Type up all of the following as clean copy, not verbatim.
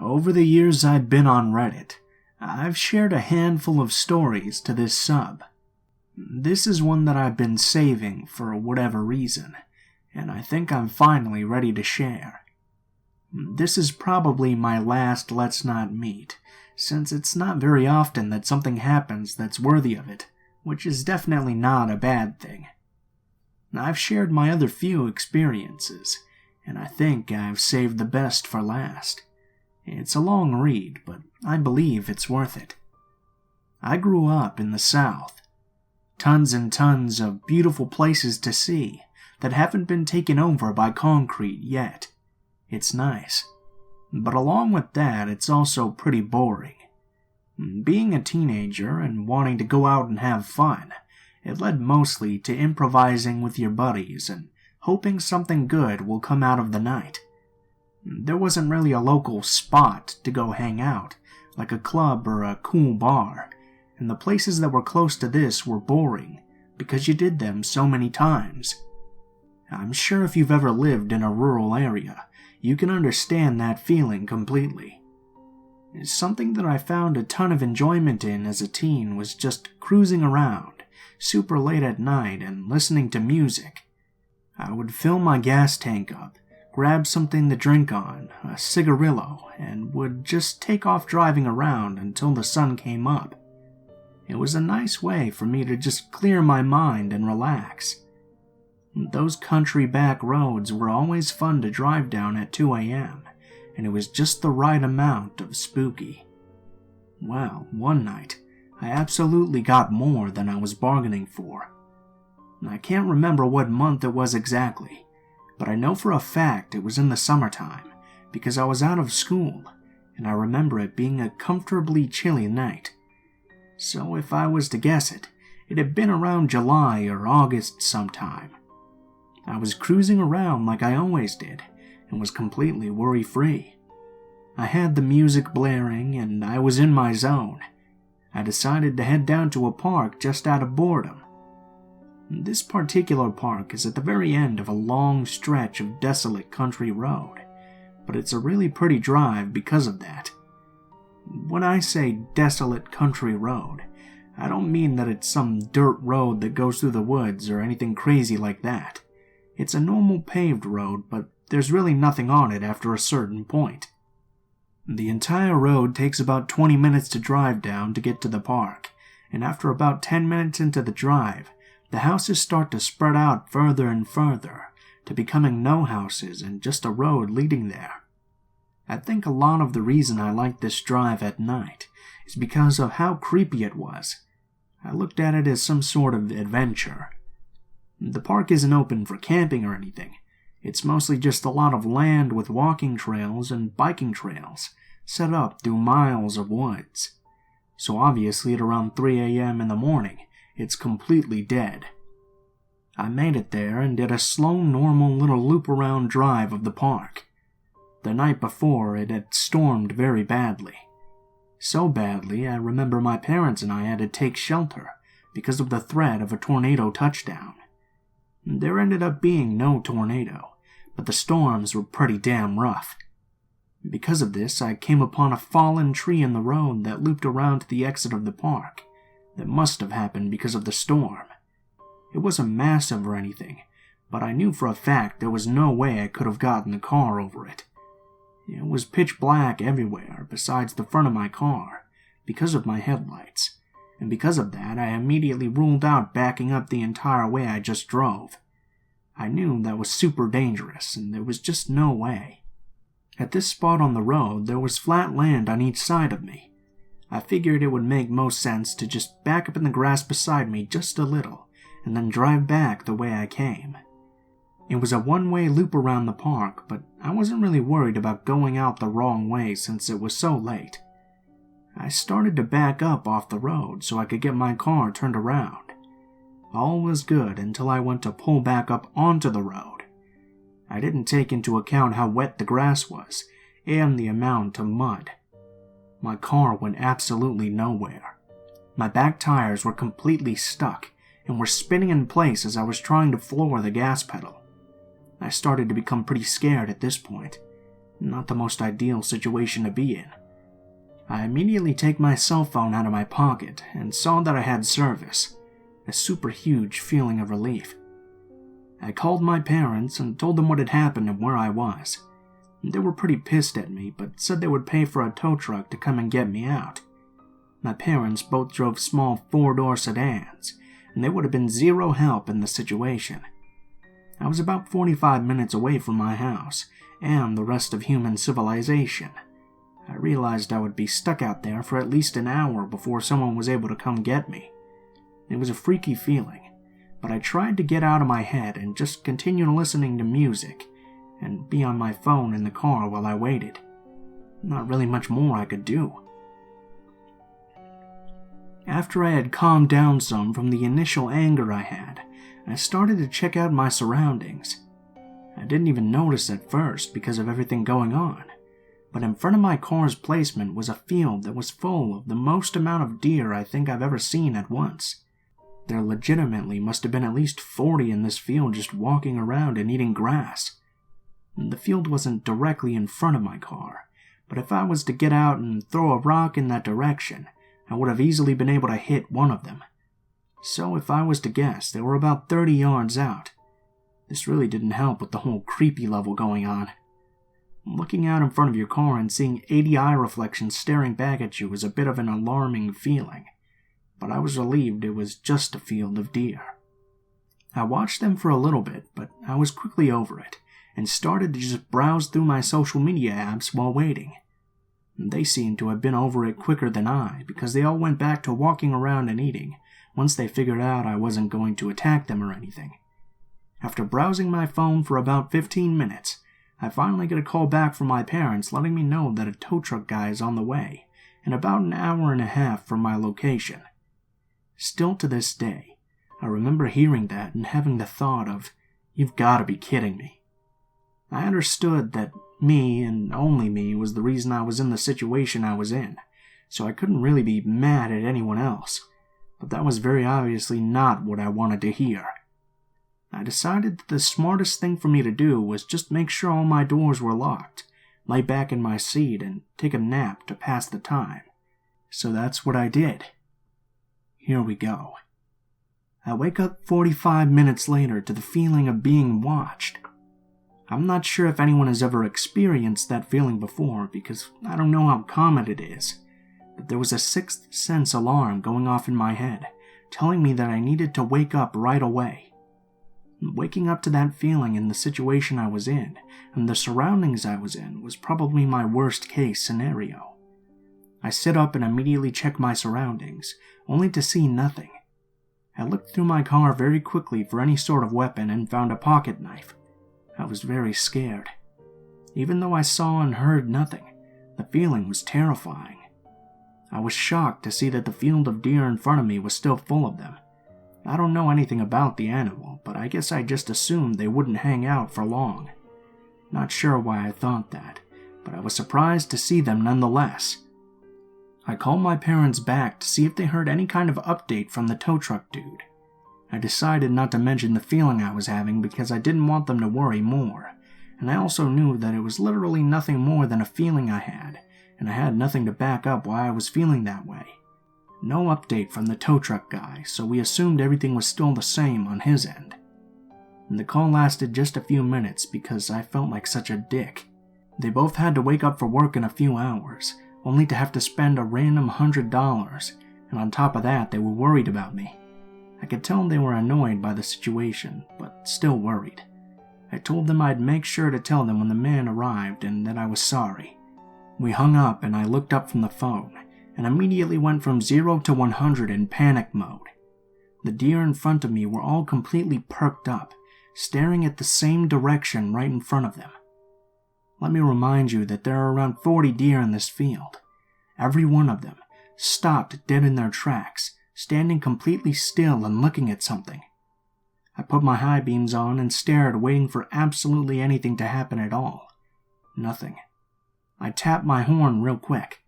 Over the years I've been on Reddit, I've shared a handful of stories to this sub. This is one that I've been saving for whatever reason, and I think I'm finally ready to share. This is probably my last Let's Not Meet, since it's not very often that something happens that's worthy of it, which is definitely not a bad thing. I've shared my other few experiences, and I think I've saved the best for last. It's a long read, but I believe it's worth it. I grew up in the South. Tons and tons of beautiful places to see that haven't been taken over by concrete yet. It's nice. But along with that, it's also pretty boring. Being a teenager and wanting to go out and have fun, it led mostly to improvising with your buddies and hoping something good will come out of the night. There wasn't really a local spot to go hang out, like a club or a cool bar, and the places that were close to this were boring because you did them so many times. I'm sure if you've ever lived in a rural area, you can understand that feeling completely. Something that I found a ton of enjoyment in as a teen was just cruising around, super late at night and listening to music. I would fill my gas tank up, grab something to drink on, a cigarillo, and would just take off driving around until the sun came up. It was a nice way for me to just clear my mind and relax. Those country back roads were always fun to drive down at 2 a.m., and it was just the right amount of spooky. Well, one night, I absolutely got more than I was bargaining for. I can't remember what month it was exactly, but I know for a fact it was in the summertime, because I was out of school, and I remember it being a comfortably chilly night. So if I was to guess it, it had been around July or August sometime. I was cruising around like I always did, and was completely worry-free. I had the music blaring, and I was in my zone. I decided to head down to a park just out of boredom. This particular park is at the very end of a long stretch of desolate country road, but it's a really pretty drive because of that. When I say desolate country road, I don't mean that it's some dirt road that goes through the woods or anything crazy like that. It's a normal paved road, but there's really nothing on it after a certain point. The entire road takes about 20 minutes to drive down to get to the park, and after about 10 minutes into the drive, the houses start to spread out further and further, to becoming no houses and just a road leading there. I think a lot of the reason I like this drive at night is because of how creepy it was. I looked at it as some sort of adventure. The park isn't open for camping or anything. It's mostly just a lot of land with walking trails and biking trails set up through miles of woods. So obviously at around 3 a.m. in the morning, it's completely dead. I made it there and did a slow, normal little loop-around drive of the park. The night before, it had stormed very badly. So badly, I remember my parents and I had to take shelter because of the threat of a tornado touchdown. There ended up being no tornado, but the storms were pretty damn rough. Because of this, I came upon a fallen tree in the road that looped around to the exit of the park. That must have happened because of the storm. It wasn't massive or anything, but I knew for a fact there was no way I could have gotten the car over it. It was pitch black everywhere besides the front of my car, because of my headlights, and because of that I immediately ruled out backing up the entire way I just drove. I knew that was super dangerous, and there was just no way. At this spot on the road, there was flat land on each side of me. I figured it would make most sense to just back up in the grass beside me just a little, and then drive back the way I came. It was a one-way loop around the park, but I wasn't really worried about going out the wrong way since it was so late. I started to back up off the road so I could get my car turned around. All was good until I went to pull back up onto the road. I didn't take into account how wet the grass was, and the amount of mud. My car went absolutely nowhere. My back tires were completely stuck and were spinning in place as I was trying to floor the gas pedal. I started to become pretty scared at this point. Not the most ideal situation to be in. I immediately take my cell phone out of my pocket and saw that I had service, a super huge feeling of relief. I called my parents and told them what had happened and where I was. They were pretty pissed at me, but said they would pay for a tow truck to come and get me out. My parents both drove small 4-door sedans, and they would have been zero help in the situation. I was about 45 minutes away from my house and the rest of human civilization. I realized I would be stuck out there for at least an hour before someone was able to come get me. It was a freaky feeling, but I tried to get out of my head and just continue listening to music and be on my phone in the car while I waited. Not really much more I could do. After I had calmed down some from the initial anger I had, I started to check out my surroundings. I didn't even notice at first because of everything going on, but in front of my car's placement was a field that was full of the most amount of deer I think I've ever seen at once. There legitimately must have been at least 40 in this field just walking around and eating grass. The field wasn't directly in front of my car, but if I was to get out and throw a rock in that direction, I would have easily been able to hit one of them. So if I was to guess, they were about 30 yards out. This really didn't help with the whole creepy level going on. Looking out in front of your car and seeing 80 eye reflections staring back at you was a bit of an alarming feeling, but I was relieved it was just a field of deer. I watched them for a little bit, but I was quickly over it, and started to just browse through my social media apps while waiting. They seemed to have been over it quicker than I, because they all went back to walking around and eating, once they figured out I wasn't going to attack them or anything. After browsing my phone for about 15 minutes, I finally get a call back from my parents letting me know that a tow truck guy is on the way, and about an hour and a half from my location. Still to this day, I remember hearing that and having the thought of, "You've got to be kidding me." I understood that me, and only me, was the reason I was in the situation I was in, so I couldn't really be mad at anyone else, but that was very obviously not what I wanted to hear. I decided that the smartest thing for me to do was just make sure all my doors were locked, lay back in my seat, and take a nap to pass the time. So that's what I did. Here we go. I wake up 45 minutes later to the feeling of being watched. I'm not sure if anyone has ever experienced that feeling before because I don't know how common it is, but there was a sixth sense alarm going off in my head, telling me that I needed to wake up right away. Waking up to that feeling in the situation I was in and the surroundings I was in was probably my worst case scenario. I sit up and immediately check my surroundings, only to see nothing. I looked through my car very quickly for any sort of weapon and found a pocket knife. I was very scared. Even though I saw and heard nothing, the feeling was terrifying. I was shocked to see that the field of deer in front of me was still full of them. I don't know anything about the animal, but I guess I just assumed they wouldn't hang out for long. Not sure why I thought that, but I was surprised to see them nonetheless. I called my parents back to see if they heard any kind of update from the tow truck dude. I decided not to mention the feeling I was having because I didn't want them to worry more, and I also knew that it was literally nothing more than a feeling I had, and I had nothing to back up why I was feeling that way. No update from the tow truck guy, so we assumed everything was still the same on his end. And the call lasted just a few minutes because I felt like such a dick. They both had to wake up for work in a few hours, only to have to spend a random $100, and on top of that they were worried about me. I could tell they were annoyed by the situation, but still worried. I told them I'd make sure to tell them when the man arrived and that I was sorry. We hung up and I looked up from the phone, and immediately went from 0 to 100 in panic mode. The deer in front of me were all completely perked up, staring at the same direction right in front of them. Let me remind you that there are around 40 deer in this field. Every one of them stopped dead in their tracks, standing completely still and looking at something. I put my high beams on and stared, waiting for absolutely anything to happen at all. Nothing. I tapped my horn real quick.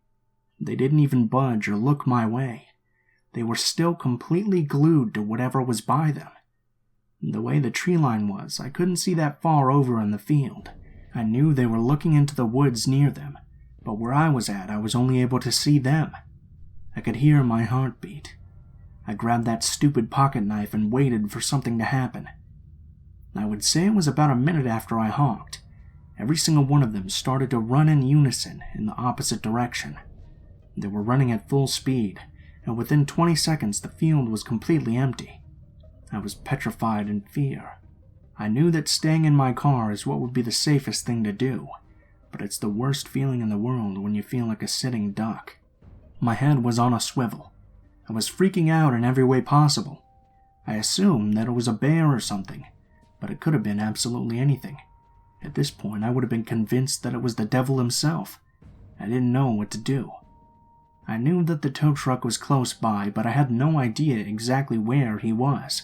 They didn't even budge or look my way. They were still completely glued to whatever was by them. The way the tree line was, I couldn't see that far over in the field. I knew they were looking into the woods near them, but where I was at, I was only able to see them. I could hear my heartbeat. I grabbed that stupid pocket knife and waited for something to happen. I would say it was about a minute after I honked. Every single one of them started to run in unison in the opposite direction. They were running at full speed, and within 20 seconds the field was completely empty. I was petrified in fear. I knew that staying in my car is what would be the safest thing to do, but it's the worst feeling in the world when you feel like a sitting duck. My head was on a swivel. I was freaking out in every way possible. I assumed that it was a bear or something, but it could have been absolutely anything. At this point, I would have been convinced that it was the devil himself. I didn't know what to do. I knew that the tow truck was close by, but I had no idea exactly where he was.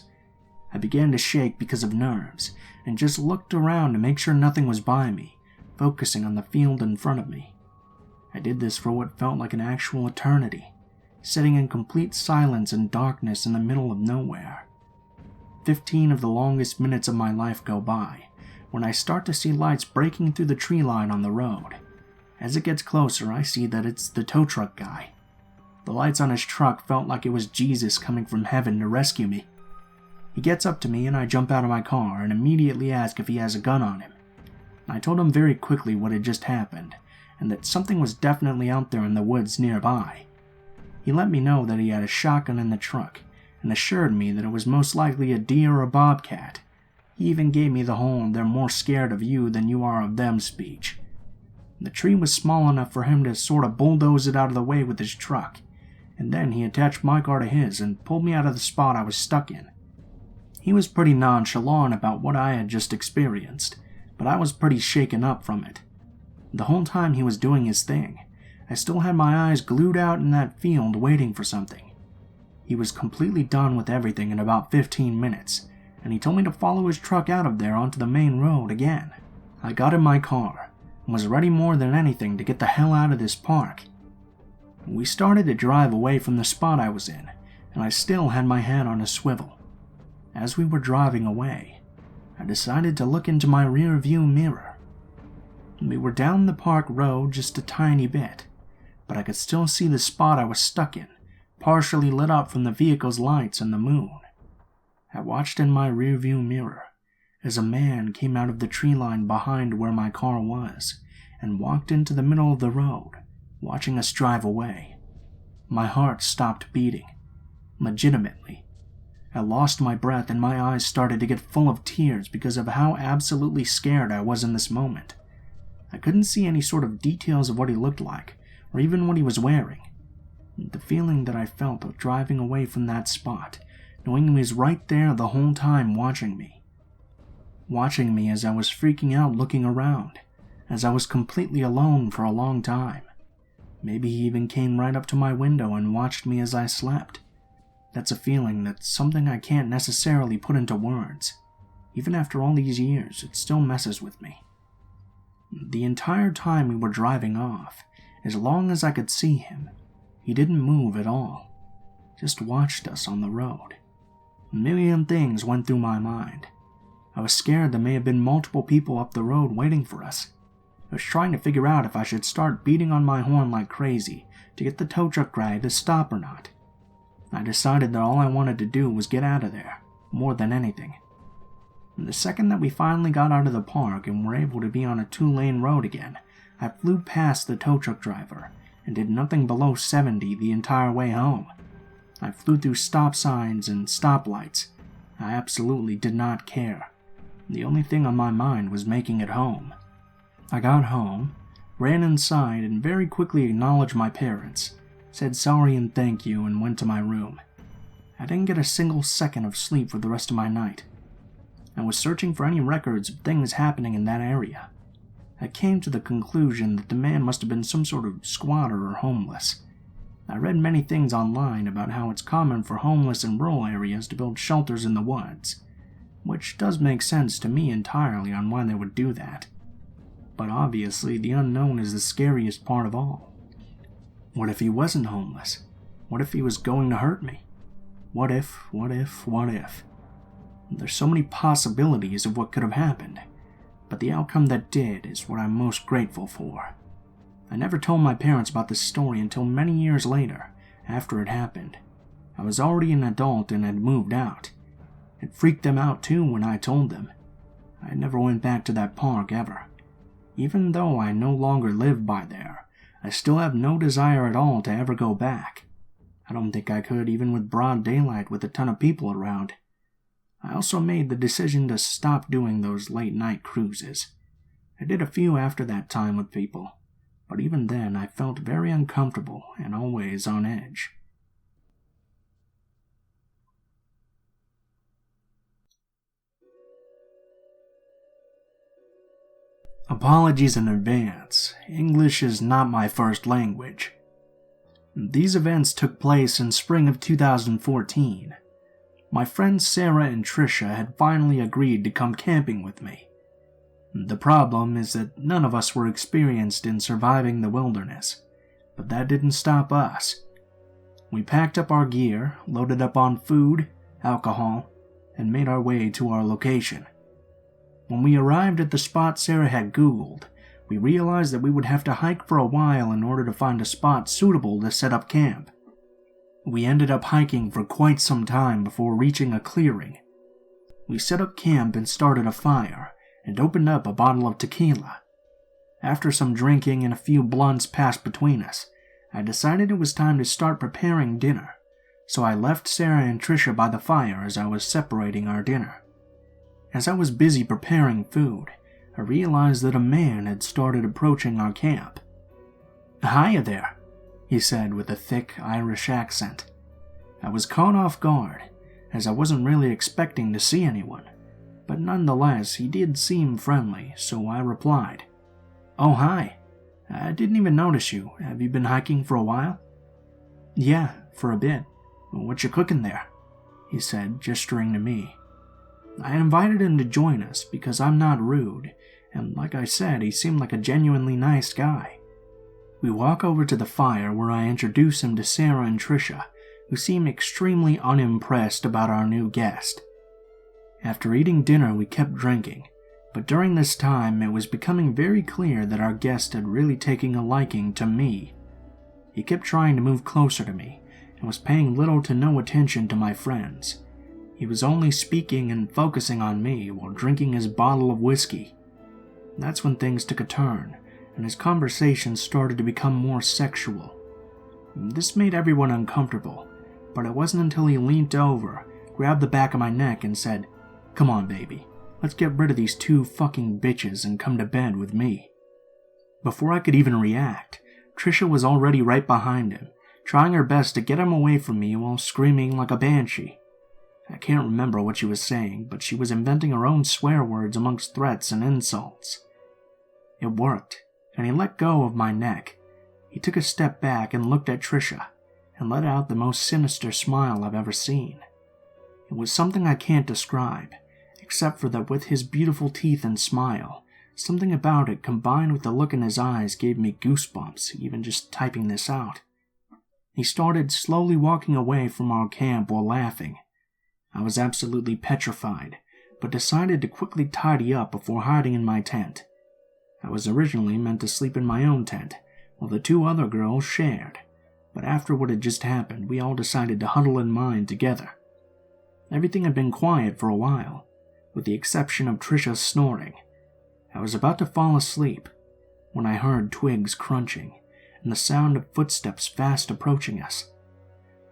I began to shake because of nerves, and just looked around to make sure nothing was by me, focusing on the field in front of me. I did this for what felt like an actual eternity, sitting in complete silence and darkness in the middle of nowhere. 15 of the longest minutes of my life go by, when I start to see lights breaking through the tree line on the road. As it gets closer, I see that it's the tow truck guy. The lights on his truck felt like it was Jesus coming from heaven to rescue me. He gets up to me and I jump out of my car and immediately ask if he has a gun on him. I told him very quickly what had just happened, and that something was definitely out there in the woods nearby. He let me know that he had a shotgun in the truck, and assured me that it was most likely a deer or a bobcat. He even gave me the whole "they're more scared of you than you are of them" speech. The tree was small enough for him to sort of bulldoze it out of the way with his truck, and then he attached my car to his and pulled me out of the spot I was stuck in. He was pretty nonchalant about what I had just experienced, but I was pretty shaken up from it. The whole time he was doing his thing, I still had my eyes glued out in that field waiting for something. He was completely done with everything in about 15 minutes, and he told me to follow his truck out of there onto the main road again. I got in my car and was ready more than anything to get the hell out of this park. We started to drive away from the spot I was in, and I still had my head on a swivel. As we were driving away, I decided to look into my rear view mirror. We were down the park road just a tiny bit, but I could still see the spot I was stuck in, partially lit up from the vehicle's lights and the moon. I watched in my rear view mirror as a man came out of the tree line behind where my car was and walked into the middle of the road, watching us drive away. My heart stopped beating. Legitimately. I lost my breath and my eyes started to get full of tears because of how absolutely scared I was in this moment. I couldn't see any sort of details of what he looked like, or even what he was wearing. The feeling that I felt of driving away from that spot, knowing he was right there the whole time watching me. Watching me as I was freaking out looking around, as I was completely alone for a long time. Maybe he even came right up to my window and watched me as I slept. That's a feeling that's something I can't necessarily put into words. Even after all these years, it still messes with me. The entire time we were driving off, as long as I could see him, he didn't move at all. Just watched us on the road. A million things went through my mind. I was scared there may have been multiple people up the road waiting for us. I was trying to figure out if I should start beating on my horn like crazy to get the tow truck guy to stop or not. I decided that all I wanted to do was get out of there, more than anything. And the second that we finally got out of the park and were able to be on a 2-lane road again, I flew past the tow truck driver and did nothing below 70 the entire way home. I flew through stop signs and stoplights. I absolutely did not care. The only thing on my mind was making it home. I got home, ran inside, and very quickly acknowledged my parents, said sorry and thank you, and went to my room. I didn't get a single second of sleep for the rest of my night. I was searching for any records of things happening in that area. I came to the conclusion that the man must have been some sort of squatter or homeless. I read many things online about how it's common for homeless in rural areas to build shelters in the woods, which does make sense to me entirely on why they would do that. But obviously, the unknown is the scariest part of all. What if he wasn't homeless? What if he was going to hurt me? What if? There's so many possibilities of what could have happened. but the outcome that did is what I'm most grateful for. I never told my parents about this story until many years later, after it happened. I was already an adult and had moved out. It freaked them out too when I told them. I never went back to that park ever. Even though I no longer live by there, I still have no desire at all to ever go back. I don't think I could even with broad daylight with a ton of people around. I also made the decision to stop doing those late night cruises. I did a few after that time with people, but even then I felt very uncomfortable and always on edge. Apologies in advance. English is not my first language. These events took place in spring of 2014. My friends Sarah and Trisha had finally agreed to come camping with me. The problem is that none of us were experienced in surviving the wilderness, but that didn't stop us. We packed up our gear, loaded up on food, alcohol, and made our way to our location. When we arrived at the spot Sarah had Googled, we realized that we would have to hike for a while in order to find a spot suitable to set up camp. We ended up hiking for quite some time before reaching a clearing. We set up camp and started a fire, and opened up a bottle of tequila. After some drinking and a few blunts passed between us, I decided it was time to start preparing dinner, so I left Sarah and Trisha by the fire as I was separating our dinner. As I was busy preparing food, I realized that a man had started approaching our camp. "Hiya there," he said with a thick Irish accent. I was caught off guard, as I wasn't really expecting to see anyone, but nonetheless he did seem friendly, so I replied, "Oh hi, I didn't even notice you. Have you been hiking for a while?" "Yeah, for a bit. What you cooking there?" he said, gesturing to me. I invited him to join us because I'm not rude, and like I said, he seemed like a genuinely nice guy. We walk over to the fire where I introduce him to Sarah and Trisha, who seem extremely unimpressed about our new guest. After eating dinner, we kept drinking, but during this time it was becoming very clear that our guest had really taken a liking to me. He kept trying to move closer to me, and was paying little to no attention to my friends. He was only speaking and focusing on me while drinking his bottle of whiskey. That's when things took a turn, and his conversation started to become more sexual. This made everyone uncomfortable, but it wasn't until he leaned over, grabbed the back of my neck and said, "Come on, baby, let's get rid of these two fucking bitches and come to bed with me." Before I could even react, Trisha was already right behind him, trying her best to get him away from me while screaming like a banshee. I can't remember what she was saying, but she was inventing her own swear words amongst threats and insults. It worked, and he let go of my neck. He took a step back and looked at Trisha, and let out the most sinister smile I've ever seen. It was something I can't describe, except for that with his beautiful teeth and smile, something about it combined with the look in his eyes gave me goosebumps even just typing this out. He started slowly walking away from our camp while laughing. I was absolutely petrified, but decided to quickly tidy up before hiding in my tent. I was originally meant to sleep in my own tent, while the two other girls shared, but after what had just happened, we all decided to huddle in mine together. Everything had been quiet for a while, with the exception of Trisha's snoring. I was about to fall asleep when I heard twigs crunching and the sound of footsteps fast approaching us.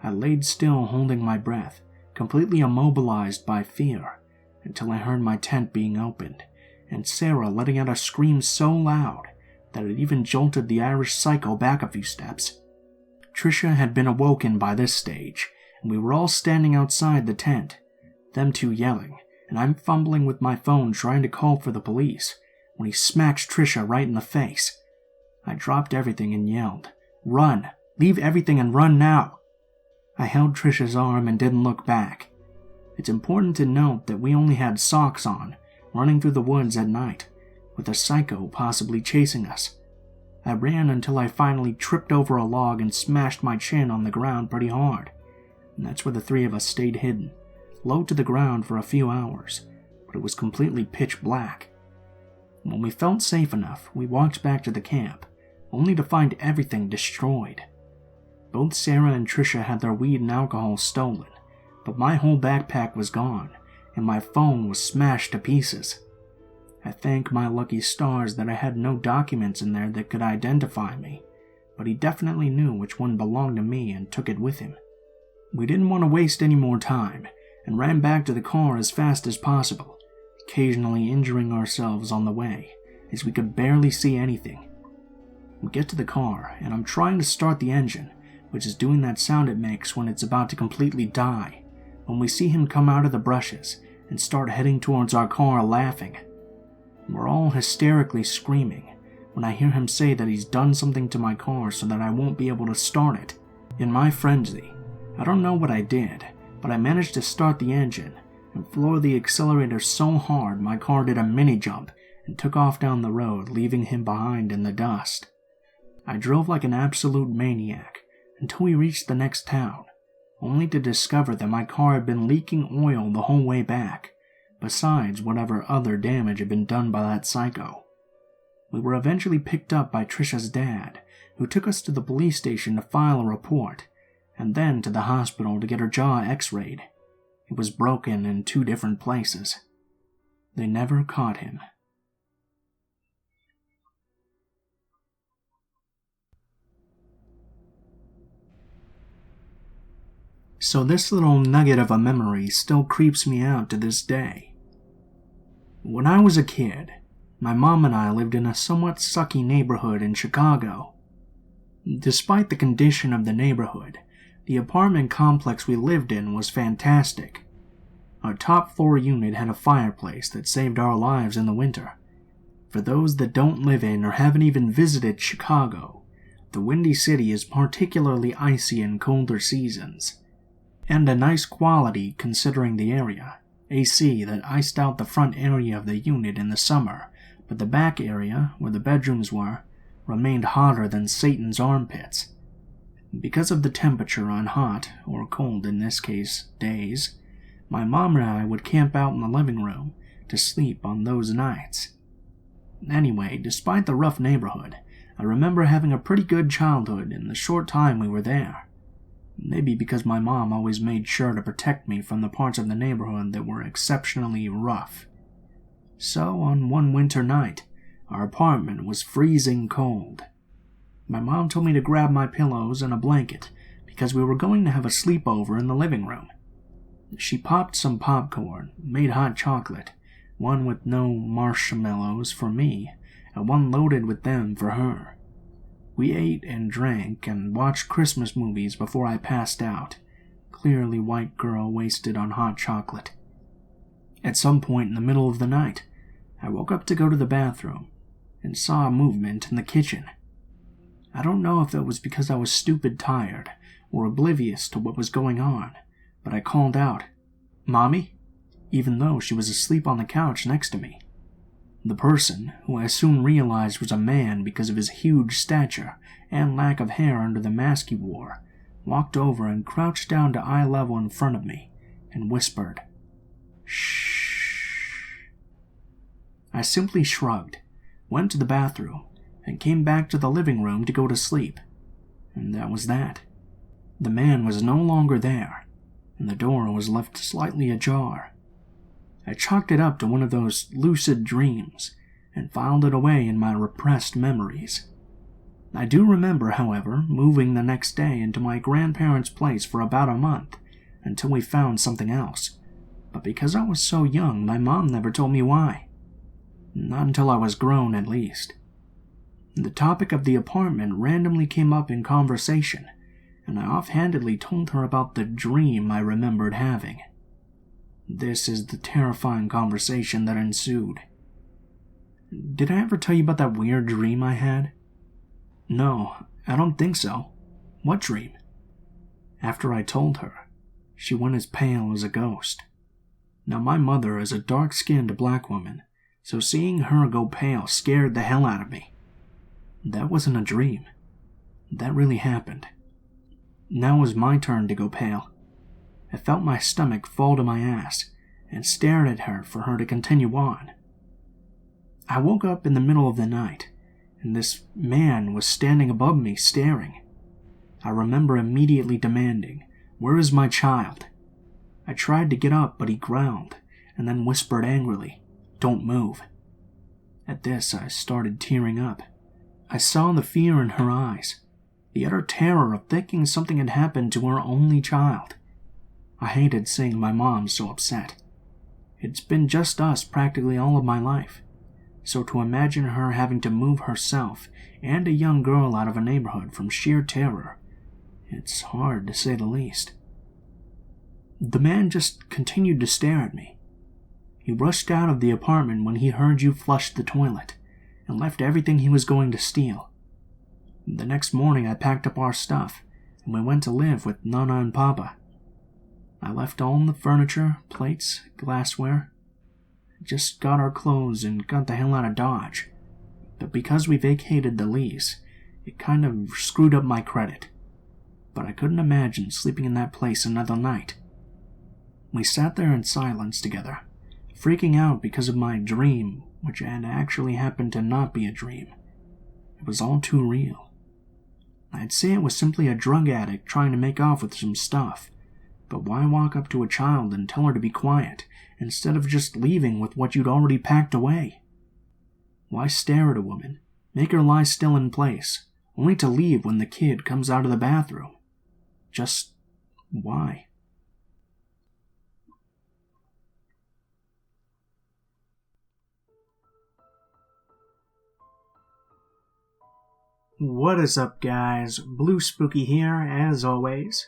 I laid still, holding my breath, completely immobilized by fear, until I heard my tent being opened, and Sarah letting out a scream so loud that it even jolted the Irish psycho back a few steps. Trisha had been awoken by this stage, and we were all standing outside the tent, them two yelling, and I'm fumbling with my phone trying to call for the police, when he smacked Trisha right in the face. I dropped everything and yelled, "Run! Leave everything and run now!" I held Trisha's arm and didn't look back. It's important to note that we only had socks on, running through the woods at night, with a psycho possibly chasing us. I ran until I finally tripped over a log and smashed my chin on the ground pretty hard, and that's where the three of us stayed hidden, low to the ground for a few hours, but it was completely pitch black. When we felt safe enough, we walked back to the camp, only to find everything destroyed. Both Sarah and Trisha had their weed and alcohol stolen, but my whole backpack was gone, and my phone was smashed to pieces. I thank my lucky stars that I had no documents in there that could identify me, but he definitely knew which one belonged to me and took it with him. We didn't want to waste any more time, and ran back to the car as fast as possible, occasionally injuring ourselves on the way, as we could barely see anything. We get to the car, and I'm trying to start the engine, which is doing that sound it makes when it's about to completely die, when we see him come out of the brushes and start heading towards our car laughing. We're all hysterically screaming when I hear him say that he's done something to my car so that I won't be able to start it. In my frenzy, I don't know what I did, but I managed to start the engine and floor the accelerator so hard my car did a mini jump and took off down the road, leaving him behind in the dust. I drove like an absolute maniac until we reached the next town, only to discover that my car had been leaking oil the whole way back, besides whatever other damage had been done by that psycho. We were eventually picked up by Trisha's dad, who took us to the police station to file a report, and then to the hospital to get her jaw x-rayed. It was broken in 2 different places. They never caught him. So this little nugget of a memory still creeps me out to this day. When I was a kid, my mom and I lived in a somewhat sucky neighborhood in Chicago. Despite the condition of the neighborhood, the apartment complex we lived in was fantastic. Our top floor unit had a fireplace that saved our lives in the winter. For those that don't live in or haven't even visited Chicago, the Windy City is particularly icy in colder seasons, and a nice quality considering the area. AC that iced out the front area of the unit in the summer, but the back area, where the bedrooms were, remained hotter than Satan's armpits. Because of the temperature on hot, or cold in this case, days, my mom and I would camp out in the living room to sleep on those nights. Anyway, despite the rough neighborhood, I remember having a pretty good childhood in the short time we were there. Maybe because my mom always made sure to protect me from the parts of the neighborhood that were exceptionally rough. So, on one winter night, our apartment was freezing cold. My mom told me to grab my pillows and a blanket because we were going to have a sleepover in the living room. She popped some popcorn, made hot chocolate, one with no marshmallows for me, and one loaded with them for her. We ate and drank and watched Christmas movies before I passed out, clearly white girl wasted on hot chocolate. At some point in the middle of the night, I woke up to go to the bathroom and saw a movement in the kitchen. I don't know if it was because I was stupid tired or oblivious to what was going on, but I called out, "Mommy?" even though she was asleep on the couch next to me. The person, who I soon realized was a man because of his huge stature and lack of hair under the mask he wore, walked over and crouched down to eye level in front of me and whispered, "Shh." I simply shrugged, went to the bathroom, and came back to the living room to go to sleep. And that was that. The man was no longer there, and the door was left slightly ajar. I chalked it up to one of those lucid dreams and filed it away in my repressed memories. I do remember, however, moving the next day into my grandparents' place for about a month until we found something else, but because I was so young, my mom never told me why. Not until I was grown, at least. The topic of the apartment randomly came up in conversation, and I offhandedly told her about the dream I remembered having. This is the terrifying conversation that ensued. "Did I ever tell you about that weird dream I had?" "No, I don't think so. What dream?" After I told her, she went as pale as a ghost. Now my mother is a dark-skinned black woman, so seeing her go pale scared the hell out of me. That wasn't a dream. That really happened. Now it was my turn to go pale. I felt my stomach fall to my ass and stared at her for her to continue on. I woke up in the middle of the night, and this man was standing above me staring. I remember immediately demanding, "Where is my child?" I tried to get up, but he growled, and then whispered angrily, "Don't move." At this, I started tearing up. I saw the fear in her eyes, the utter terror of thinking something had happened to her only child. I hated seeing my mom so upset. It's been just us practically all of my life, so to imagine her having to move herself and a young girl out of a neighborhood from sheer terror, it's hard to say the least. The man just continued to stare at me. He rushed out of the apartment when he heard you flush the toilet, and left everything he was going to steal. The next morning I packed up our stuff, and we went to live with Nana and Papa. I left all the furniture, plates, glassware. Just got our clothes and got the hell out of Dodge. But because we vacated the lease, it kind of screwed up my credit. But I couldn't imagine sleeping in that place another night. We sat there in silence together, freaking out because of my dream, which had actually happened to not be a dream. It was all too real. I'd say it was simply a drug addict trying to make off with some stuff, but why walk up to a child and tell her to be quiet, instead of just leaving with what you'd already packed away? Why stare at a woman, make her lie still in place, only to leave when the kid comes out of the bathroom? Just why? What is up, guys? Blue Spooky here, as always.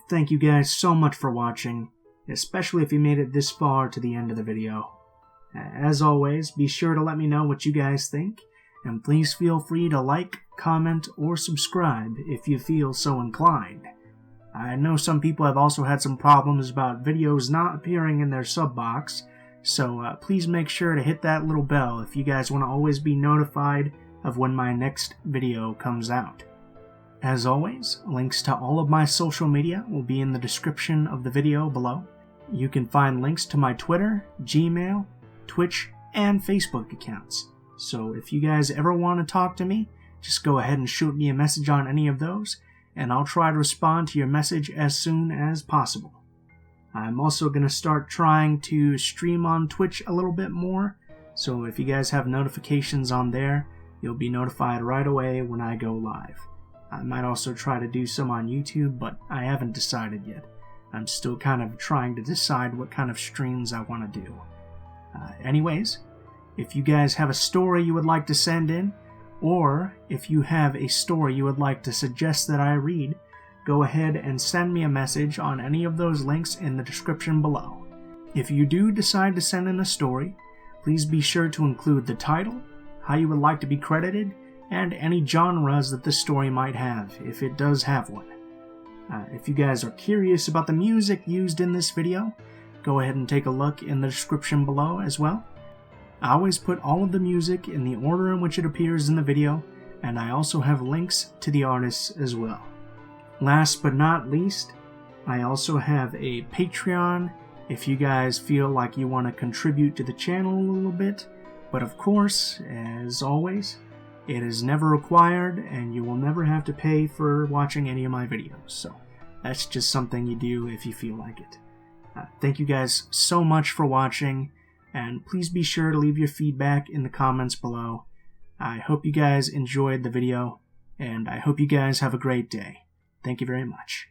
Thank you guys so much for watching, especially if you made it this far to the end of the video. As always, be sure to let me know what you guys think, and please feel free to like, comment, or subscribe if you feel so inclined. I know some people have also had some problems about videos not appearing in their sub box, so please make sure to hit that little bell if you guys want to always be notified of when my next video comes out. As always, links to all of my social media will be in the description of the video below. You can find links to my Twitter, Gmail, Twitch, and Facebook accounts. So if you guys ever want to talk to me, just go ahead and shoot me a message on any of those, and I'll try to respond to your message as soon as possible. I'm also going to start trying to stream on Twitch a little bit more, so if you guys have notifications on there, you'll be notified right away when I go live. I might also try to do some on YouTube, but I haven't decided yet. I'm still kind of trying to decide what kind of streams I want to do. Anyways, if you guys have a story you would like to send in, or if you have a story you would like to suggest that I read, go ahead and send me a message on any of those links in the description below. If you do decide to send in a story, please be sure to include the title, how you would like to be credited, and any genres that the story might have, if it does have one. If you guys are curious about the music used in this video, go ahead and take a look in the description below as well. I always put all of the music in the order in which it appears in the video, and I also have links to the artists as well. Last but not least, I also have a Patreon if you guys feel like you want to contribute to the channel a little bit. But of course, as always, it is never required, and you will never have to pay for watching any of my videos, so that's just something you do if you feel like it. Thank you guys so much for watching, and please be sure to leave your feedback in the comments below. I hope you guys enjoyed the video, and I hope you guys have a great day. Thank you very much.